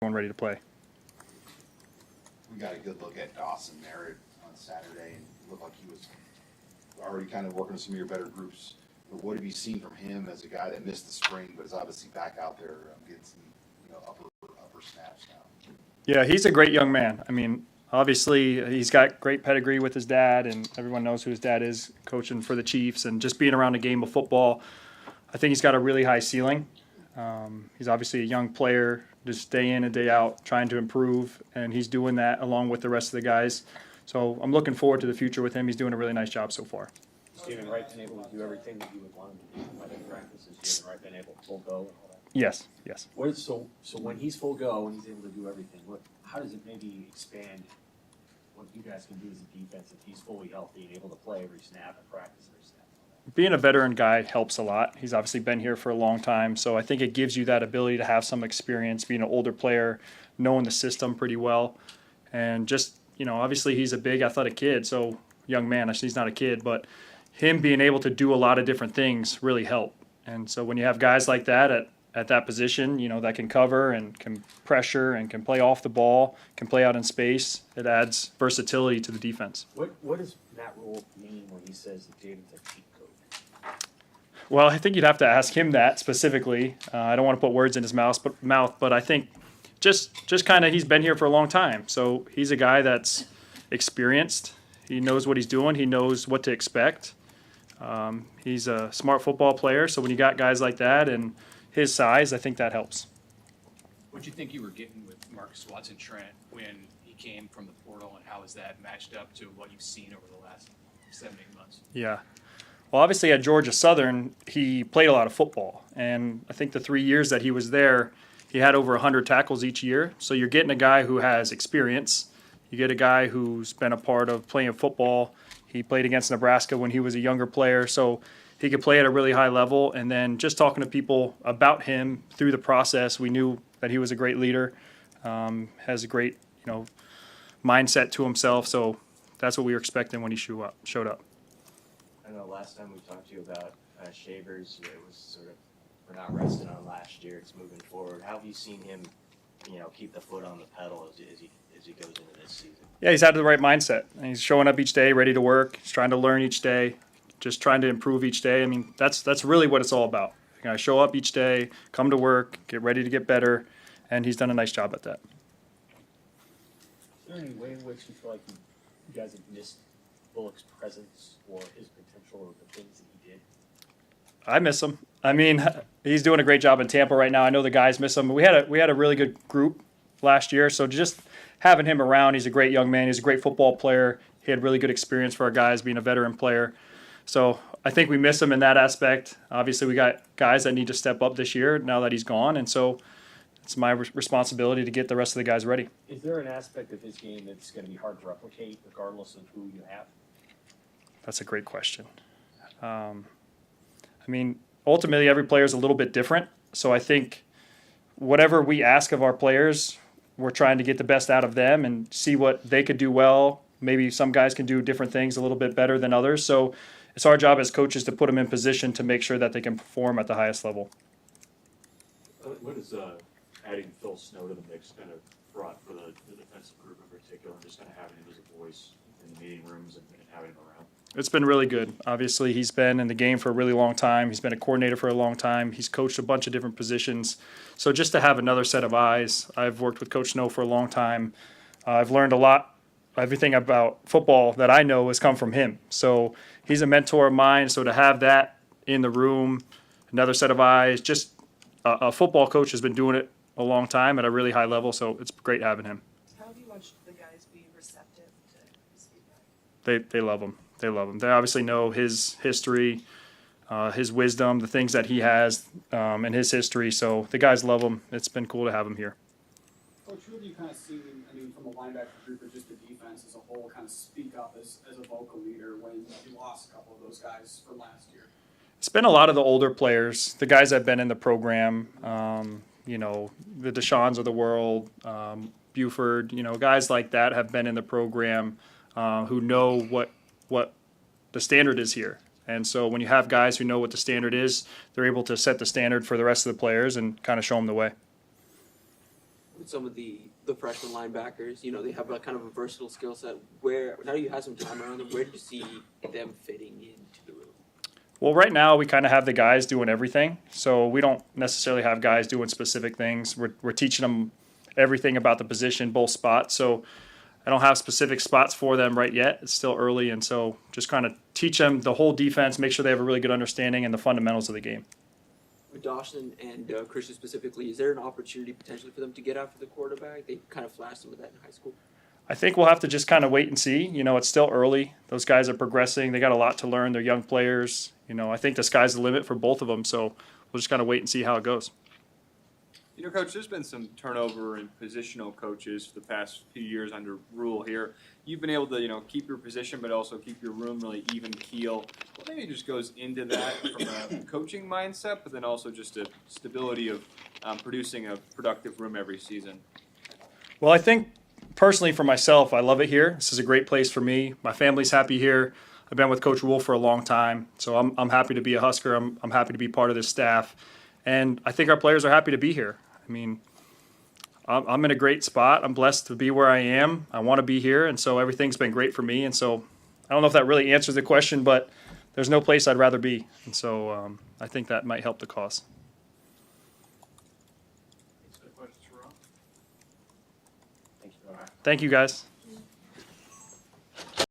ready to play. We got a good look at Dawson there on Saturday, and it looked like he was already kind of working with some of your better groups. But what have you seen from him as a guy that missed the spring, but is obviously back out there getting some upper snaps now? Yeah, he's a great young man. I mean, obviously he's got great pedigree with his dad, and everyone knows who his dad is, coaching for the Chiefs, and just being around a game of football. I think he's got a really high ceiling. He's obviously a young player, just day in and day out, trying to improve, and he's doing that along with the rest of the guys. So I'm looking forward to the future with him. He's doing a really nice job so far. Stephen Wright been able to do everything that you would want him to do in practice? Has Stephen Wright been able to full go and all that? Yes. So when he's full go and he's able to do everything, how does it maybe expand what you guys can do as a defense if he's fully healthy and able to play every snap and practice every snap? Being a veteran guy helps a lot. He's obviously been here for a long time, so I think it gives you that ability to have some experience, being an older player, knowing the system pretty well, and just, obviously he's a big athletic kid, so young man, he's not a kid, but him being able to do a lot of different things really help. And so when you have guys like that at that position, that can cover and can pressure and can play off the ball, can play out in space, it adds versatility to the defense. What does Matt Rule mean when he says that Jaden's a cheat code? Well, I think you'd have to ask him that specifically. I don't want to put words in his mouth, but I think just kind of he's been here for a long time. So he's a guy that's experienced. He knows what he's doing. He knows what to expect. He's a smart football player. So when you got guys like that and his size, I think that helps. What do you think you were getting with Marcus Watson-Trent when he came from the portal, and how is that matched up to what you've seen over the last 7-8 months? Yeah. Well, obviously at Georgia Southern, he played a lot of football. And I think the 3 years that he was there, he had over 100 tackles each year. So you're getting a guy who has experience. You get a guy who's been a part of playing football. He played against Nebraska when he was a younger player. So he could play at a really high level. And then just talking to people about him through the process, we knew that he was a great leader, has a great, mindset to himself. So that's what we were expecting when he showed up. I know last time we talked to you about Shavers, it was sort of, we're not resting on last year, it's moving forward. How have you seen him, keep the foot on the pedal as he goes into this season? Yeah, he's had the right mindset. He's showing up each day, ready to work. He's trying to learn each day, just trying to improve each day. I mean, that's really what it's all about. Show up each day, come to work, get ready to get better, and he's done a nice job at that. Is there any way in which you feel like you guys have missed Bullock's presence or his potential or the things that he did? I miss him. I mean, he's doing a great job in Tampa right now. I know the guys miss him. We had a really good group last year, so just having him around, he's a great young man. He's a great football player. He had really good experience for our guys, being a veteran player. So I think we miss him in that aspect. Obviously, we got guys that need to step up this year now that he's gone, and so it's my responsibility to get the rest of the guys ready. Is there an aspect of his game that's going to be hard to replicate regardless of who you have? That's a great question. I mean, ultimately, every player is a little bit different. So I think whatever we ask of our players, we're trying to get the best out of them and see what they could do well. Maybe some guys can do different things a little bit better than others. So it's our job as coaches to put them in position to make sure that they can perform at the highest level. What is adding Phil Snow to the mix kind of brought for the defensive group in particular, and just kind of having him as a voice in the meeting rooms and having him around? It's been really good. Obviously, he's been in the game for a really long time. He's been a coordinator for a long time. He's coached a bunch of different positions. So just to have another set of eyes, I've worked with Coach Snow for a long time. I've learned a lot. Everything about football that I know has come from him. So he's a mentor of mine. So to have that in the room, another set of eyes, just a football coach has been doing it a long time at a really high level. So it's great having him. How have you watched the guys be receptive to his feedback? They love him. They love him. They obviously know his history, his wisdom, the things that he has in his history. So the guys love him. It's been cool to have him here. Coach, who have you kind of seen, from a linebacker group or just the defense as a whole, kind of speak up as a vocal leader when you lost a couple of those guys from last year? It's been a lot of the older players, the guys that have been in the program, the Deshaun's of the world, Buford, guys like that have been in the program who know what the standard is here. And so when you have guys who know what the standard is, they're able to set the standard for the rest of the players and kind of show them the way. with some of the freshman linebackers. You know, they have a kind of a versatile skill set. Where now you have some time around them, where do you see them fitting into the room? Well, right now we kind of have the guys doing everything, so we don't necessarily have guys doing specific things. We're teaching them everything about the position, both spots. So I don't have specific spots for them right yet. It's still early, and so just kind of teach them the whole defense, make sure they have a really good understanding and the fundamentals of the game. With Dawson and Christian specifically, is there an opportunity potentially for them to get after the quarterback? They kind of flashed some of that in high school. I think we'll have to just kind of wait and see. You know, it's still early. Those guys are progressing. They got a lot to learn. They're young players. You know, I think the sky's the limit for both of them. So we'll just kind of wait and see how it goes. You know, Coach, there's been some turnover in positional coaches for the past few years under Rule here. You've been able to, you know, keep your position, but also keep your room really even keel. What maybe just goes into that from a coaching mindset, but then also just a stability of producing a productive room every season? Well, I think personally for myself, I love it here. This is a great place for me. My family's happy here. I've been with Coach Wolf for a long time, so I'm happy to be a Husker. I'm happy to be part of this staff, and I think our players are happy to be here. I mean, I'm in a great spot. I'm blessed to be where I am. I want to be here, and so everything's been great for me. And so I don't know if that really answers the question, but there's no place I'd rather be, and so I think that might help the cause. Any questions for Ron? Thank you. Thank you, guys.